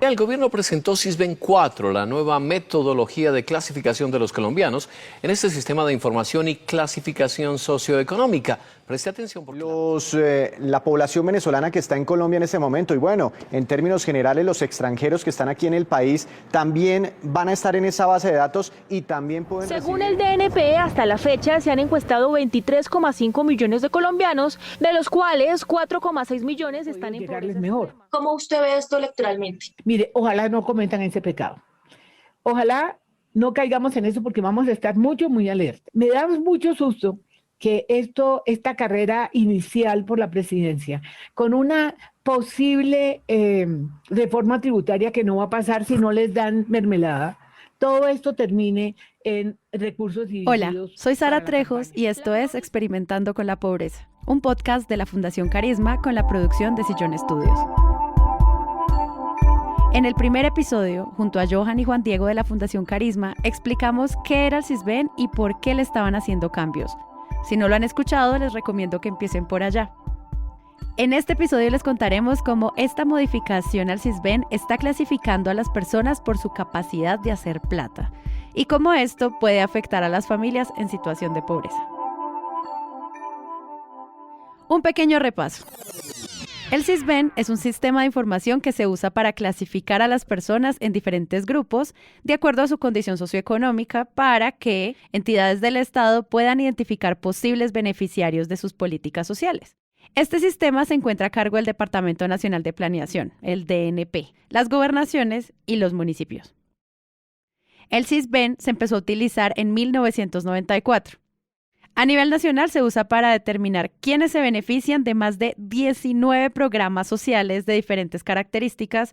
El gobierno presentó Sisben 4, la nueva metodología de clasificación de los colombianos en este sistema de información y clasificación socioeconómica. Preste atención porque la población venezolana que está en Colombia en este momento, y bueno, en términos generales los extranjeros que están aquí en el país también van a estar en esa base de datos y también pueden Según el DNP, hasta la fecha se han encuestado 23,5 millones de colombianos, de los cuales 4,6 millones están en pobreza mejor. ¿Cómo usted ve esto electoralmente? Mire, ojalá no cometan ese pecado. Ojalá no caigamos en eso porque vamos a estar muy alerta. Me da mucho susto que esta carrera inicial por la presidencia, con una posible reforma tributaria que no va a pasar si no les dan mermelada, todo esto termine en recursos divididos. Hola, soy Sara Trejos y esto es Experimentando con la Pobreza, un podcast de la Fundación Carisma con la producción de Sillón Estudios. En el primer episodio, junto a Johan y Juan Diego de la Fundación Carisma, explicamos qué era el Sisben y por qué le estaban haciendo cambios. Si no lo han escuchado, les recomiendo que empiecen por allá. En este episodio les contaremos cómo esta modificación al Sisben está clasificando a las personas por su capacidad de hacer plata y cómo esto puede afectar a las familias en situación de pobreza. Un pequeño repaso. El Sisben es un sistema de información que se usa para clasificar a las personas en diferentes grupos de acuerdo a su condición socioeconómica para que entidades del Estado puedan identificar posibles beneficiarios de sus políticas sociales. Este sistema se encuentra a cargo del Departamento Nacional de Planeación, el DNP, las gobernaciones y los municipios. El Sisben se empezó a utilizar en 1994. A nivel nacional se usa para determinar quiénes se benefician de más de 19 programas sociales de diferentes características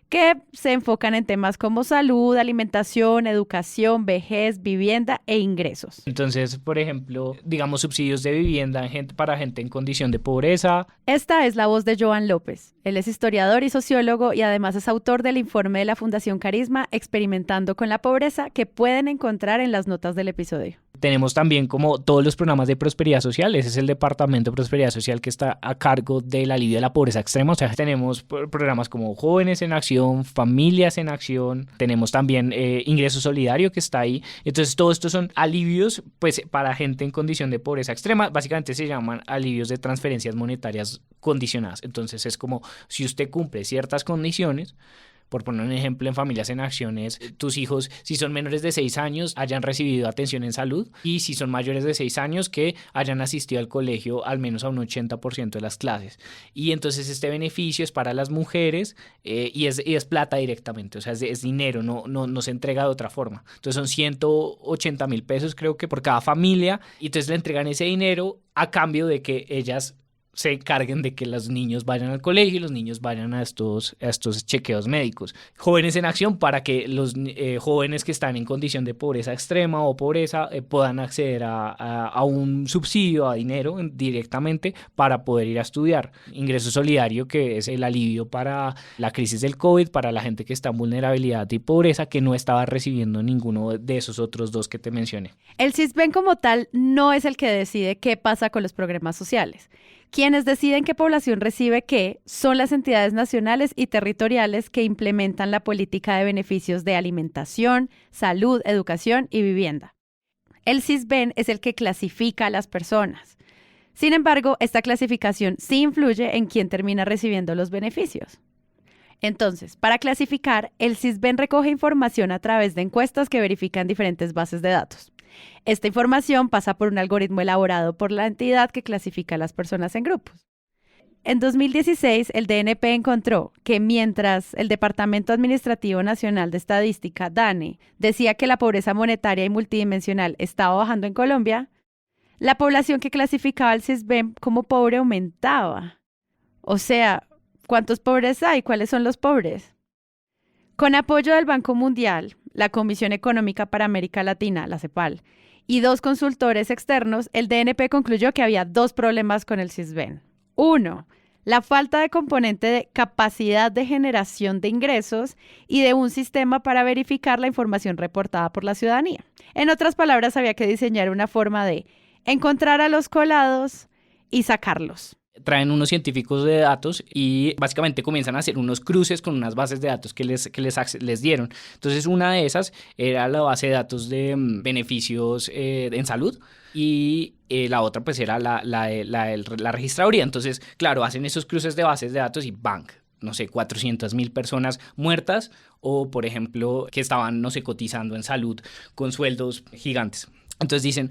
que se enfocan en temas como salud, alimentación, educación, vejez, vivienda e ingresos. Entonces, por ejemplo, digamos subsidios de vivienda para gente en condición de pobreza. Esta es la voz de Joan López. Él es historiador y sociólogo y además es autor del informe de la Fundación Carisma Experimentando con la Pobreza que pueden encontrar en las notas del episodio. Tenemos también como todos los programas de prosperidad social. Ese es el Departamento de Prosperidad Social que está a cargo del alivio de la pobreza extrema. O sea, tenemos programas como Jóvenes en Acción, Familias en Acción. Tenemos también Ingreso Solidario que está ahí. Entonces, todo esto son alivios pues, para gente en condición de pobreza extrema. Básicamente se llaman alivios de transferencias monetarias condicionadas. Entonces, es como si usted cumple ciertas condiciones. Por poner un ejemplo, en Familias en Acciones, tus hijos, si son menores de 6 años, hayan recibido atención en salud y si son mayores de 6 años, que hayan asistido al colegio al menos a un 80% de las clases. Y entonces este beneficio es para las mujeres y es plata directamente, o sea, es dinero, no se entrega de otra forma. Entonces son 180,000 pesos creo que por cada familia y entonces le entregan ese dinero a cambio de que ellas se encarguen de que los niños vayan al colegio y los niños vayan a estos chequeos médicos. Jóvenes en Acción para que los jóvenes que están en condición de pobreza extrema o pobreza puedan acceder a un subsidio, a dinero directamente para poder ir a estudiar. Ingreso Solidario, que es el alivio para la crisis del COVID, para la gente que está en vulnerabilidad y pobreza, que no estaba recibiendo ninguno de esos otros dos que te mencioné. El Sisben como tal no es el que decide qué pasa con los programas sociales. Quienes deciden qué población recibe qué son las entidades nacionales y territoriales que implementan la política de beneficios de alimentación, salud, educación y vivienda. El Sisben es el que clasifica a las personas. Sin embargo, esta clasificación sí influye en quién termina recibiendo los beneficios. Entonces, para clasificar, el Sisben recoge información a través de encuestas que verifican diferentes bases de datos. Esta información pasa por un algoritmo elaborado por la entidad que clasifica a las personas en grupos. En 2016, el DNP encontró que mientras el Departamento Administrativo Nacional de Estadística, DANE, decía que la pobreza monetaria y multidimensional estaba bajando en Colombia, la población que clasificaba al Sisben como pobre aumentaba. O sea, ¿cuántos pobres hay? ¿Cuáles son los pobres? Con apoyo del Banco Mundial, la Comisión Económica para América Latina, la CEPAL, y 2 consultores externos, el DNP concluyó que había 2 problemas con el Sisben. 1, la falta de componente de capacidad de generación de ingresos y de un sistema para verificar la información reportada por la ciudadanía. En otras palabras, había que diseñar una forma de encontrar a los colados y sacarlos. Traen unos científicos de datos y básicamente comienzan a hacer unos cruces con unas bases de datos que les dieron. Entonces una de esas era la base de datos de beneficios en salud y la otra pues era la registraduría. Entonces, claro, hacen esos cruces de bases de datos y ¡bang! No sé, 400,000 personas muertas o, por ejemplo, que estaban, no sé, cotizando en salud con sueldos gigantes. Entonces dicen,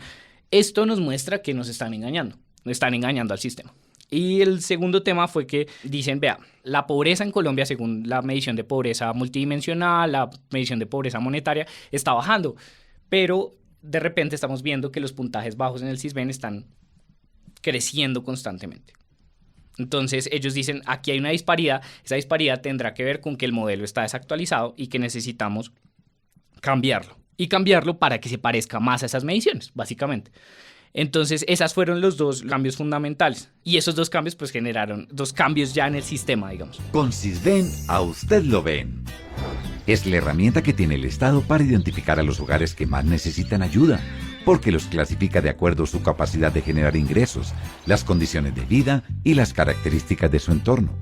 esto nos muestra que nos están engañando al sistema. Y el segundo tema fue que dicen, vea, la pobreza en Colombia, según la medición de pobreza multidimensional, la medición de pobreza monetaria, está bajando. Pero de repente estamos viendo que los puntajes bajos en el Sisbén están creciendo constantemente. Entonces ellos dicen, aquí hay una disparidad, esa disparidad tendrá que ver con que el modelo está desactualizado y que necesitamos cambiarlo. Y cambiarlo para que se parezca más a esas mediciones, básicamente. Entonces, esas fueron los dos cambios fundamentales. Y esos dos cambios, pues, generaron dos cambios ya en el sistema, digamos. Con Sisbén, a usted lo ven. Es la herramienta que tiene el Estado para identificar a los hogares que más necesitan ayuda, porque los clasifica de acuerdo a su capacidad de generar ingresos, las condiciones de vida y las características de su entorno.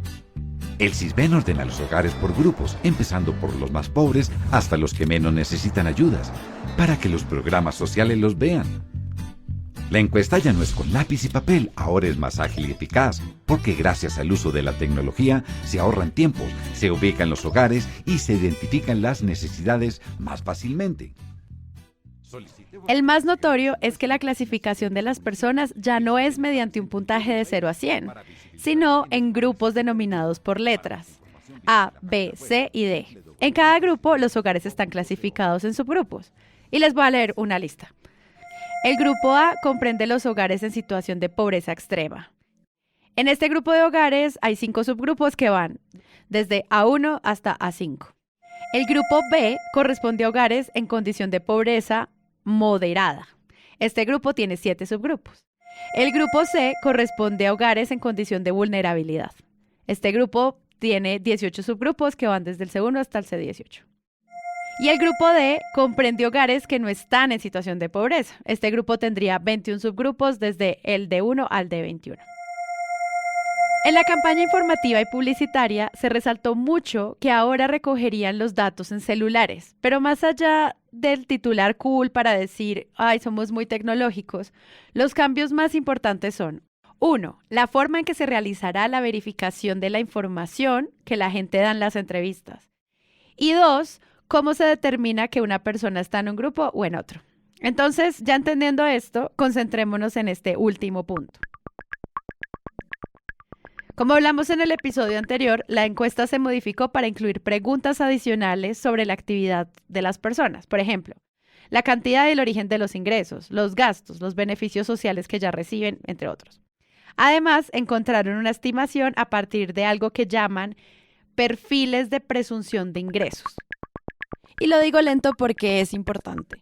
El Sisbén ordena los hogares por grupos, empezando por los más pobres hasta los que menos necesitan ayudas, para que los programas sociales los vean. La encuesta ya no es con lápiz y papel, ahora es más ágil y eficaz, porque gracias al uso de la tecnología se ahorran tiempos, se ubican los hogares y se identifican las necesidades más fácilmente. El más notorio es que la clasificación de las personas ya no es mediante un puntaje de 0 a 100, sino en grupos denominados por letras, A, B, C y D. En cada grupo, los hogares están clasificados en subgrupos. Y les voy a leer una lista. El grupo A comprende los hogares en situación de pobreza extrema. En este grupo de hogares hay 5 subgrupos que van desde A1 hasta A5. El grupo B corresponde a hogares en condición de pobreza moderada. Este grupo tiene 7 subgrupos. El grupo C corresponde a hogares en condición de vulnerabilidad. Este grupo tiene 18 subgrupos que van desde el C1 hasta el C18. Y el grupo D comprende hogares que no están en situación de pobreza. Este grupo tendría 21 subgrupos desde el D1 al D21. En la campaña informativa y publicitaria se resaltó mucho que ahora recogerían los datos en celulares, pero más allá del titular cool para decir, ay, somos muy tecnológicos, los cambios más importantes son: 1. La forma en que se realizará la verificación de la información que la gente da en las entrevistas. Y 2. Cómo se determina que una persona está en un grupo o en otro. Entonces, ya entendiendo esto, concentrémonos en este último punto. Como hablamos en el episodio anterior, la encuesta se modificó para incluir preguntas adicionales sobre la actividad de las personas. Por ejemplo, la cantidad y el origen de los ingresos, los gastos, los beneficios sociales que ya reciben, entre otros. Además, encontraron una estimación a partir de algo que llaman perfiles de presunción de ingresos. Y lo digo lento porque es importante.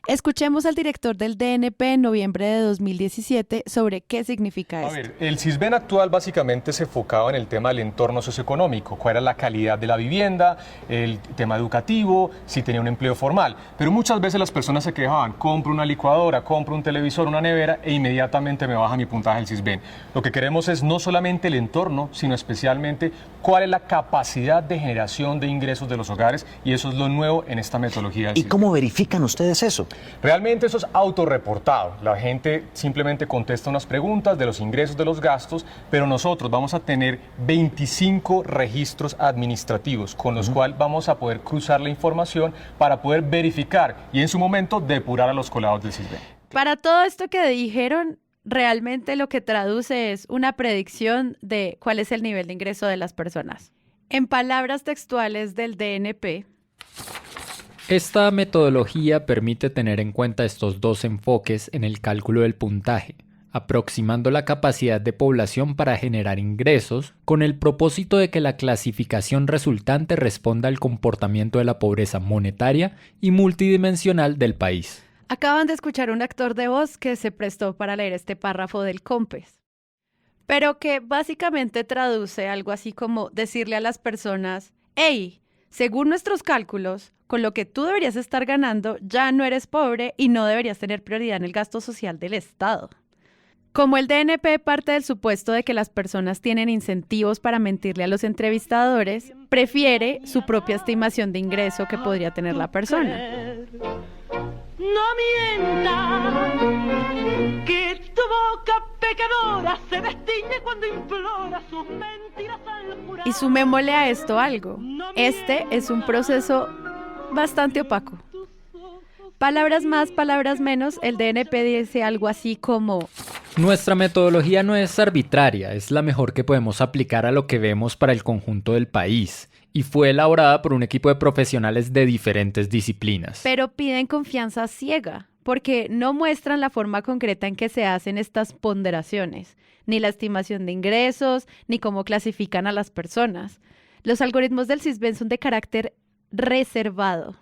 Escuchemos al director del DNP en noviembre de 2017 sobre qué significa esto. A ver, el Sisbén actual básicamente se enfocaba en el tema del entorno socioeconómico, cuál era la calidad de la vivienda, el tema educativo, si tenía un empleo formal. Pero muchas veces las personas se quejaban, compro una licuadora, compro un televisor, una nevera e inmediatamente me baja mi puntaje del Sisbén. Lo que queremos es no solamente el entorno, sino especialmente cuál es la capacidad de generación de ingresos de los hogares, y eso es lo nuevo en esta metodología del ¿Y Sisbén. cómo verifican ustedes eso? Realmente eso es autorreportado. La gente simplemente contesta unas preguntas de los ingresos, de los gastos, pero nosotros vamos a tener 25 registros administrativos con los cuales vamos a poder cruzar la información para poder verificar y en su momento depurar a los colados del Sisbén. Para todo esto que dijeron, realmente lo que traduce es una predicción de cuál es el nivel de ingreso de las personas. En palabras textuales del DNP, esta metodología permite tener en cuenta estos dos enfoques en el cálculo del puntaje, aproximando la capacidad de población para generar ingresos con el propósito de que la clasificación resultante responda al comportamiento de la pobreza monetaria y multidimensional del país. Acaban de escuchar un actor de voz que se prestó para leer este párrafo del COMPES, pero que básicamente traduce algo así como decirle a las personas, hey, según nuestros cálculos, con lo que tú deberías estar ganando, ya no eres pobre y no deberías tener prioridad en el gasto social del Estado. Como el DNP parte del supuesto de que las personas tienen incentivos para mentirle a los entrevistadores, prefiere su propia estimación de ingreso que podría tener la persona. No mientas, que tu boca pecadora se destiñe cuando implora sus mentiras al jurar. Y sumémosle a esto algo. Este es un proceso bastante opaco. Palabras más, palabras menos, el DNP dice algo así como: nuestra metodología no es arbitraria, es la mejor que podemos aplicar a lo que vemos para el conjunto del país, y fue elaborada por un equipo de profesionales de diferentes disciplinas. Pero piden confianza ciega, porque no muestran la forma concreta en que se hacen estas ponderaciones, ni la estimación de ingresos, ni cómo clasifican a las personas. Los algoritmos del Sisbén son de carácter reservado.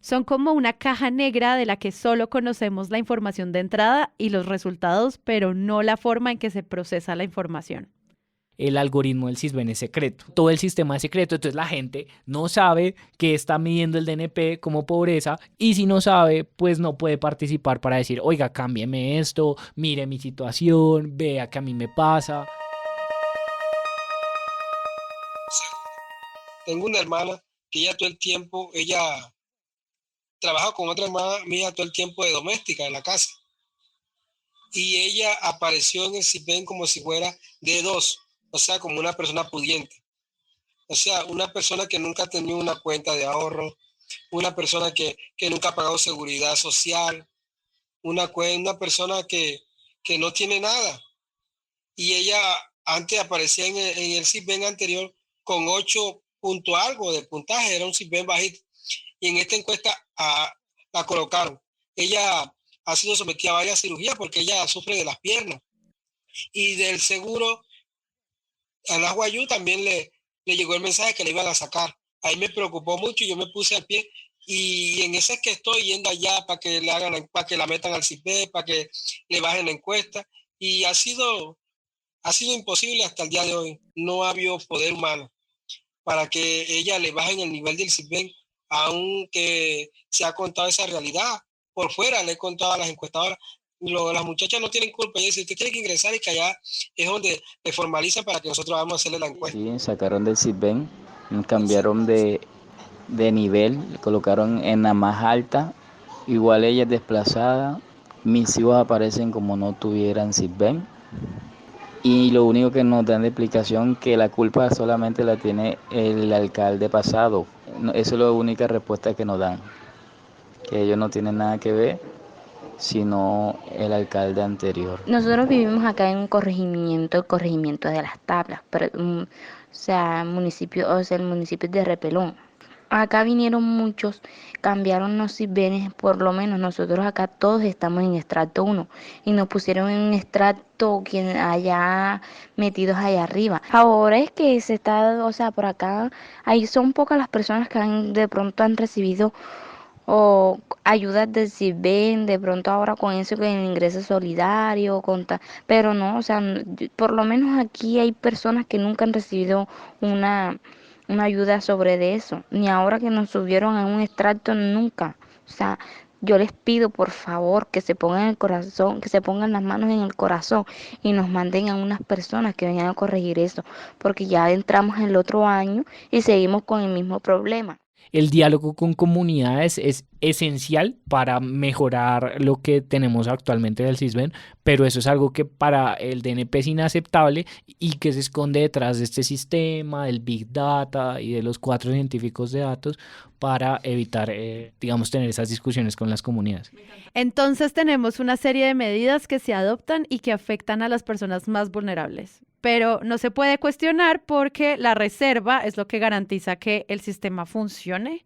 Son como una caja negra de la que solo conocemos la información de entrada y los resultados, pero no la forma en que se procesa la información. El algoritmo del Sisbén es secreto, todo el sistema es secreto, entonces la gente no sabe qué está midiendo el DNP como pobreza, y si no sabe, pues no puede participar para decir: oiga, cámbieme esto, mire mi situación, vea que a mí me pasa. Tengo una hermana que ella todo el tiempo, ella trabaja con otra hermana mía todo el tiempo de doméstica en la casa. Y ella apareció en el Sisbén como si fuera D2, o sea, como una persona pudiente. O sea, una persona que nunca ha tenido una cuenta de ahorro, una persona que nunca ha pagado seguridad social, una persona que no tiene nada. Y ella antes aparecía en el Sisbén anterior con 8 punto algo de puntaje, era un Sisbén bajito. Y en esta encuesta la colocaron. Ella ha sido sometida a varias cirugías porque ella sufre de las piernas. Y del seguro, a la Guayú también le llegó el mensaje que le iban a sacar. Ahí me preocupó mucho y yo me puse al pie. Y en ese es que estoy yendo allá para que para que la metan al Sisbén, para que le bajen la encuesta. Y ha sido imposible hasta el día de hoy. No ha habido poder humano para que ella le bajen el nivel del Sisbén, aunque se ha contado esa realidad. Por fuera le he contado a las encuestadoras, las muchachas no tienen culpa, y dicen: usted tiene que ingresar, y que allá es donde le formalizan para que nosotros vamos a hacerle la encuesta. Sí, sacaron del Sisbén, cambiaron de nivel, colocaron en la más alta, igual ella es desplazada, mis hijos aparecen como no tuvieran Sisbén, y lo único que nos dan de explicación que la culpa solamente la tiene el alcalde pasado. Eso es la única respuesta que nos dan, que ellos no tienen nada que ver, sino el alcalde anterior. Nosotros vivimos acá en un corregimiento, el corregimiento de Las Tablas, pero, el municipio de Repelón. Acá vinieron muchos, cambiaron los Sisbenes, por lo menos nosotros acá todos estamos en estrato 1 y nos pusieron en un estrato allá metidos allá arriba. Ahora es que se está, por acá, ahí son pocas las personas que de pronto han recibido ayudas del Sisbén, de pronto ahora con eso, con el ingreso solidario, pero no, por lo menos aquí hay personas que nunca han recibido una ayuda sobre de eso, ni ahora que nos subieron a un extracto, nunca. Yo les pido por favor que se pongan el corazón, que se pongan las manos en el corazón y nos manden a unas personas que vengan a corregir eso, porque ya entramos el otro año y seguimos con el mismo problema. El diálogo con comunidades es esencial para mejorar lo que tenemos actualmente del Sisbén, pero eso es algo que para el DNP es inaceptable y que se esconde detrás de este sistema, del Big Data y de los 4 científicos de datos para evitar, tener esas discusiones con las comunidades. Entonces tenemos una serie de medidas que se adoptan y que afectan a las personas más vulnerables. Pero no se puede cuestionar porque la reserva es lo que garantiza que el sistema funcione.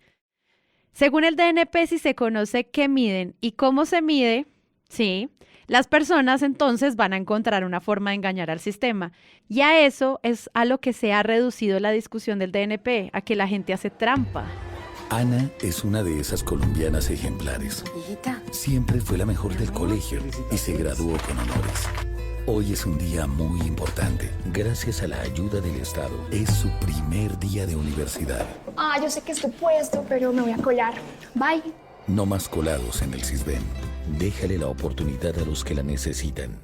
Según el DNP, si se conoce qué miden y cómo se mide, sí, las personas entonces van a encontrar una forma de engañar al sistema. Y a eso es a lo que se ha reducido la discusión del DNP, a que la gente hace trampa. Ana es una de esas colombianas ejemplares. Siempre fue la mejor del colegio y se graduó con honores. Hoy es un día muy importante. Gracias a la ayuda del Estado, es su primer día de universidad. Yo sé que es tu puesto, pero me voy a colar. Bye. No más colados en el Sisbén. Déjale la oportunidad a los que la necesitan.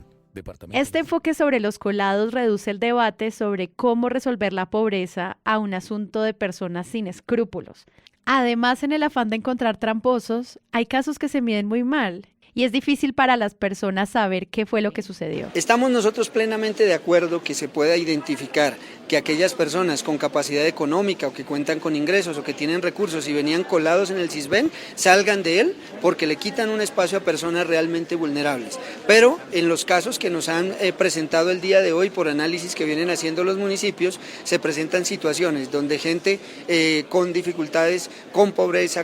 Este enfoque sobre los colados reduce el debate sobre cómo resolver la pobreza a un asunto de personas sin escrúpulos. Además, en el afán de encontrar tramposos, hay casos que se miden muy mal y es difícil para las personas saber qué fue lo que sucedió. Estamos nosotros plenamente de acuerdo que se pueda identificar que aquellas personas con capacidad económica o que cuentan con ingresos o que tienen recursos y venían colados en el Sisbén salgan de él porque le quitan un espacio a personas realmente vulnerables. Pero en los casos que nos han presentado el día de hoy por análisis que vienen haciendo los municipios, se presentan situaciones donde gente con dificultades, con pobreza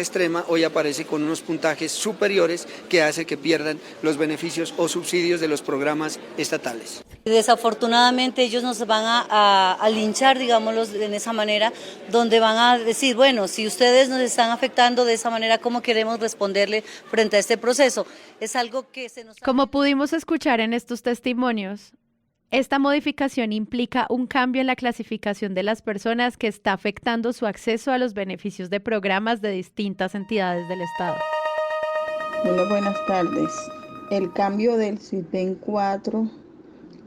extrema, hoy aparece con unos puntajes superiores que hace que pierdan los beneficios o subsidios de los programas estatales. Desafortunadamente ellos nos van a linchar, digámoslo en esa manera, donde van a decir, bueno, si ustedes nos están afectando de esa manera, ¿cómo queremos responderle frente a este proceso? Es algo que se nos... Como pudimos escuchar en estos testimonios, esta modificación implica un cambio en la clasificación de las personas que está afectando su acceso a los beneficios de programas de distintas entidades del Estado. Hola, buenas tardes. El cambio del Sisbén 4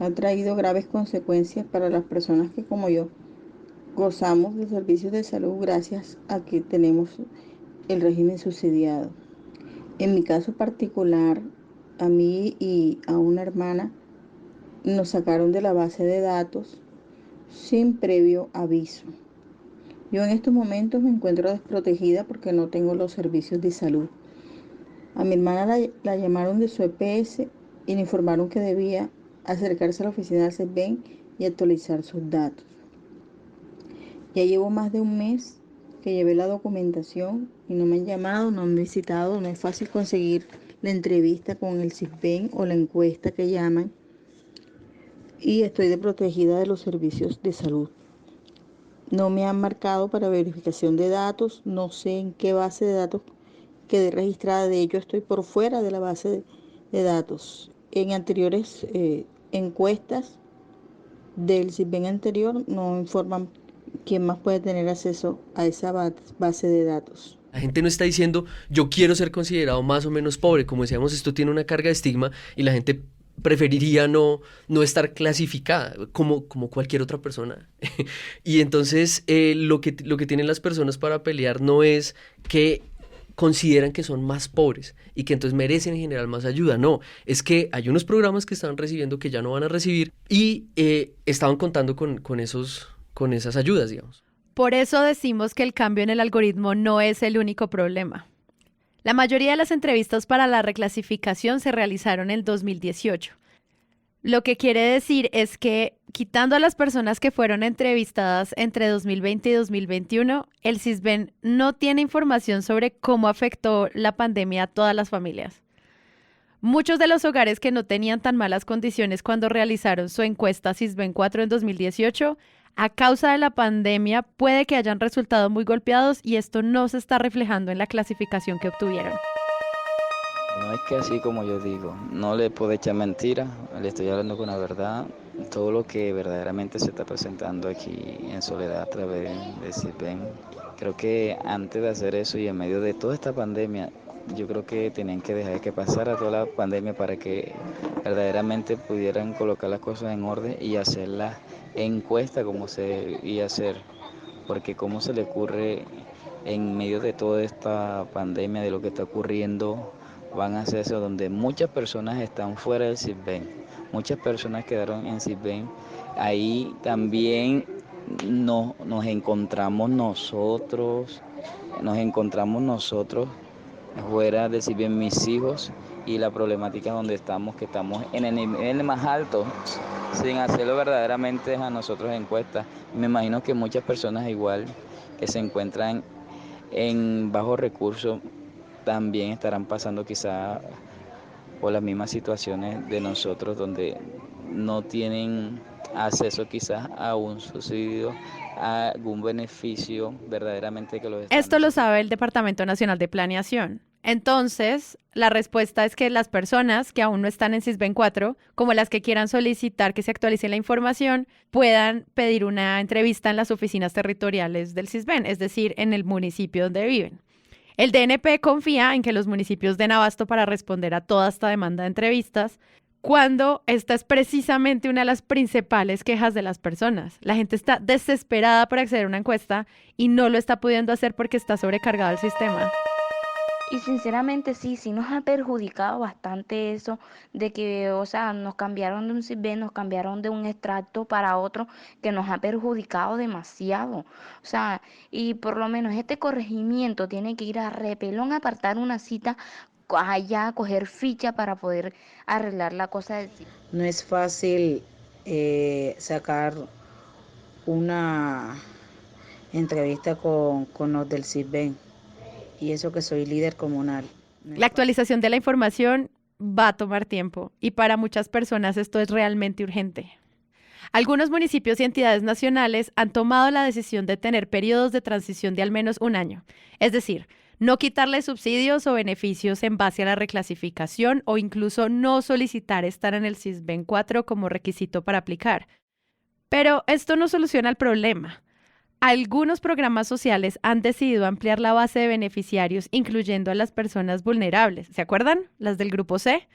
ha traído graves consecuencias para las personas que, como yo, gozamos de servicios de salud gracias a que tenemos el régimen subsidiado. En mi caso particular, a mí y a una hermana nos sacaron de la base de datos sin previo aviso. Yo en estos momentos me encuentro desprotegida porque no tengo los servicios de salud. A mi hermana la llamaron de su EPS y le informaron que debía acercarse a la oficina del Sisbén y actualizar sus datos. Ya llevo más de un mes que llevé la documentación y no me han llamado, no me han visitado. No es fácil conseguir la entrevista con el Sisbén o la encuesta que llaman. Y estoy desprotegida de los servicios de salud. No me han marcado para verificación de datos, no sé en qué base de datos quedé registrada. De hecho, estoy por fuera de la base de datos. En anteriores encuestas del Sisbén anterior no informan quién más puede tener acceso a esa base de datos. La gente no está diciendo yo quiero ser considerado más o menos pobre. Como decíamos, esto tiene una carga de estigma y la gente preferiría no estar clasificada como cualquier otra persona. Y entonces lo que tienen las personas para pelear no es que consideran que son más pobres y que entonces merecen en general más ayuda. No, es que hay unos programas que estaban recibiendo que ya no van a recibir y estaban contando con esas ayudas, digamos. Por eso decimos que el cambio en el algoritmo no es el único problema. La mayoría de las entrevistas para la reclasificación se realizaron en 2018. Lo que quiere decir es que, quitando a las personas que fueron entrevistadas entre 2020 y 2021, el Sisbén no tiene información sobre cómo afectó la pandemia a todas las familias. Muchos de los hogares que no tenían tan malas condiciones cuando realizaron su encuesta Sisbén 4 en 2018, a causa de la pandemia puede que hayan resultado muy golpeados y esto no se está reflejando en la clasificación que obtuvieron. No es que así como yo digo, no le puedo echar mentira, le estoy hablando con la verdad, todo lo que verdaderamente se está presentando aquí en Soledad a través de Sisbén. Creo que antes de hacer eso y en medio de toda esta pandemia, yo creo que tenían que dejar que pasara toda la pandemia para que verdaderamente pudieran colocar las cosas en orden y hacer la encuesta como se debía hacer, porque cómo se le ocurre en medio de toda esta pandemia, de lo que está ocurriendo, van a hacer eso donde muchas personas están fuera del Sisbén, muchas personas quedaron en Sisbén. Ahí también nos encontramos nosotros fuera del Sisbén, mis hijos, y la problemática donde estamos, que estamos en el nivel más alto, sin hacerlo verdaderamente a nosotros encuestas. Me imagino que muchas personas igual que se encuentran en bajos recursos también estarán pasando quizá por las mismas situaciones de nosotros, donde no tienen acceso quizás a un subsidio, a algún beneficio verdaderamente que los están... Esto lo sabe el Departamento Nacional de Planeación. Entonces, la respuesta es que las personas que aún no están en Sisbén 4, como las que quieran solicitar que se actualice la información, puedan pedir una entrevista en las oficinas territoriales del Sisbén, es decir, en el municipio donde viven. El DNP confía en que los municipios den abasto para responder a toda esta demanda de entrevistas, cuando esta es precisamente una de las principales quejas de las personas. La gente está desesperada por acceder a una encuesta y no lo está pudiendo hacer porque está sobrecargado el sistema. Y sinceramente sí nos ha perjudicado bastante eso de que, o sea, nos cambiaron de un CISBEN, nos cambiaron de un extracto para otro, que nos ha perjudicado demasiado. O sea, y por lo menos este corregimiento tiene que ir a Repelón a apartar una cita allá, a coger ficha para poder arreglar la cosa del CISBEN. No es fácil sacar una entrevista con los del CISBEN. Y eso que soy líder comunal. La actualización de la información va a tomar tiempo y para muchas personas esto es realmente urgente. Algunos municipios y entidades nacionales han tomado la decisión de tener periodos de transición de al menos un año. Es decir, no quitarle subsidios o beneficios en base a la reclasificación o incluso no solicitar estar en el CISBEN 4 como requisito para aplicar. Pero esto no soluciona el problema. Algunos programas sociales han decidido ampliar la base de beneficiarios, incluyendo a las personas vulnerables. ¿Se acuerdan? Las del Grupo C,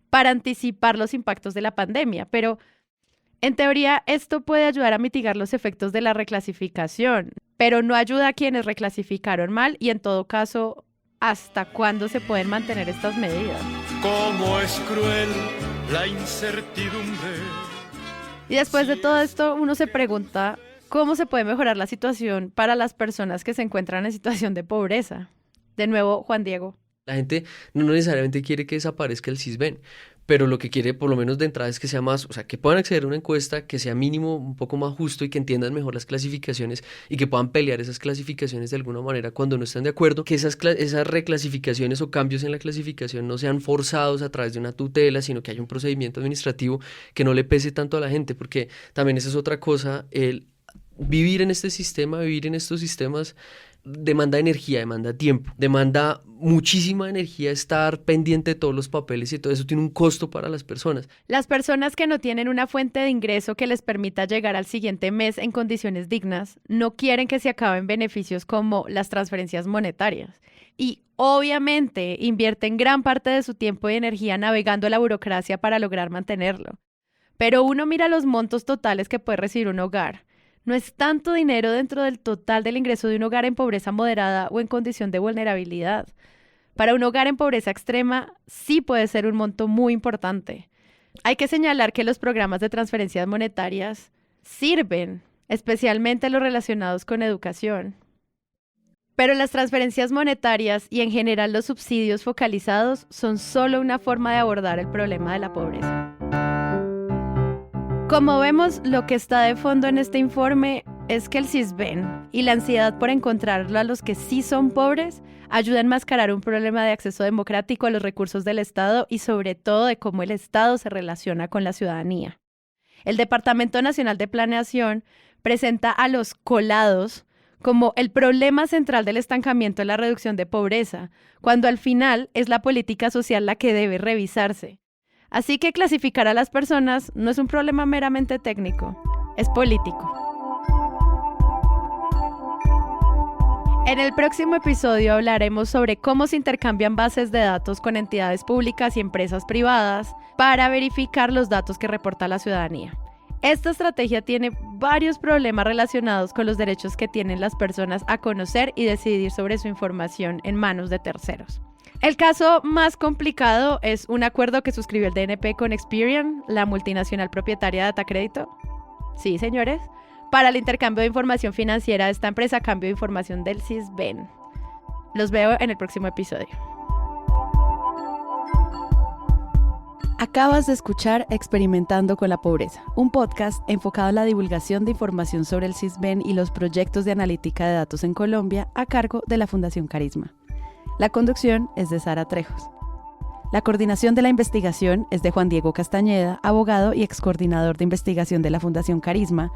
para anticipar los impactos de la pandemia. Pero, en teoría, esto puede ayudar a mitigar los efectos de la reclasificación, pero no ayuda a quienes reclasificaron mal y, en todo caso, ¿hasta cuándo se pueden mantener estas medidas? Cómo es cruel la incertidumbre. Y después de todo esto, uno se pregunta, ¿cómo se puede mejorar la situación para las personas que se encuentran en situación de pobreza? De nuevo, Juan Diego. La gente no necesariamente quiere que desaparezca el CISBEN, pero lo que quiere por lo menos de entrada es que sea más, o sea, que puedan acceder a una encuesta que sea mínimo un poco más justo y que entiendan mejor las clasificaciones y que puedan pelear esas clasificaciones de alguna manera cuando no están de acuerdo, que esas reclasificaciones o cambios en la clasificación no sean forzados a través de una tutela, sino que haya un procedimiento administrativo que no le pese tanto a la gente, porque también esa es otra cosa, vivir en este sistema, vivir en estos sistemas demanda energía, demanda tiempo, demanda muchísima energía estar pendiente de todos los papeles y todo eso tiene un costo para las personas. Las personas que no tienen una fuente de ingreso que les permita llegar al siguiente mes en condiciones dignas no quieren que se acaben beneficios como las transferencias monetarias y obviamente invierten gran parte de su tiempo y energía navegando la burocracia para lograr mantenerlo. Pero uno mira los montos totales que puede recibir un hogar. No es tanto dinero dentro del total del ingreso de un hogar en pobreza moderada o en condición de vulnerabilidad. Para un hogar en pobreza extrema, sí puede ser un monto muy importante. Hay que señalar que los programas de transferencias monetarias sirven, especialmente los relacionados con educación. Pero las transferencias monetarias y en general los subsidios focalizados son solo una forma de abordar el problema de la pobreza. Como vemos, lo que está de fondo en este informe es que el CISBEN y la ansiedad por encontrarlo a los que sí son pobres ayuda a enmascarar un problema de acceso democrático a los recursos del Estado y sobre todo de cómo el Estado se relaciona con la ciudadanía. El Departamento Nacional de Planeación presenta a los colados como el problema central del estancamiento en la reducción de pobreza, cuando al final es la política social la que debe revisarse. Así que clasificar a las personas no es un problema meramente técnico, es político. En el próximo episodio hablaremos sobre cómo se intercambian bases de datos con entidades públicas y empresas privadas para verificar los datos que reporta la ciudadanía. Esta estrategia tiene varios problemas relacionados con los derechos que tienen las personas a conocer y decidir sobre su información en manos de terceros. El caso más complicado es un acuerdo que suscribió el DNP con Experian, la multinacional propietaria de Datacrédito. Sí, señores, para el intercambio de información financiera de esta empresa a cambio de información del CISBEN. Los veo en el próximo episodio. Acabas de escuchar Experimentando con la Pobreza, un podcast enfocado en la divulgación de información sobre el CISBEN y los proyectos de analítica de datos en Colombia a cargo de la Fundación Carisma. La conducción es de Sara Trejos. La coordinación de la investigación es de Juan Diego Castañeda, abogado y excoordinador de investigación de la Fundación Carisma,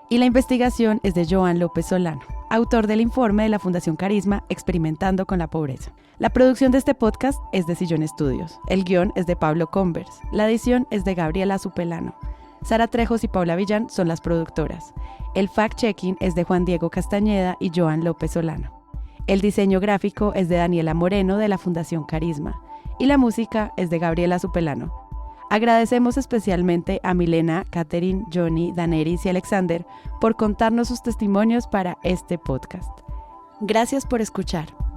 y la investigación es de Joan López Solano, autor del informe de la Fundación Carisma Experimentando con la Pobreza. La producción de este podcast es de Sillón Estudios. El guión es de Pablo Convers. La edición es de Gabriela Supelano. Sara Trejos y Paula Villán son las productoras. El fact-checking es de Juan Diego Castañeda y Joan López Solano. El diseño gráfico es de Daniela Moreno de la Fundación Carisma y la música es de Gabriela Supelano. Agradecemos especialmente a Milena, Catherine, Johnny, Daneris y Alexander por contarnos sus testimonios para este podcast. Gracias por escuchar.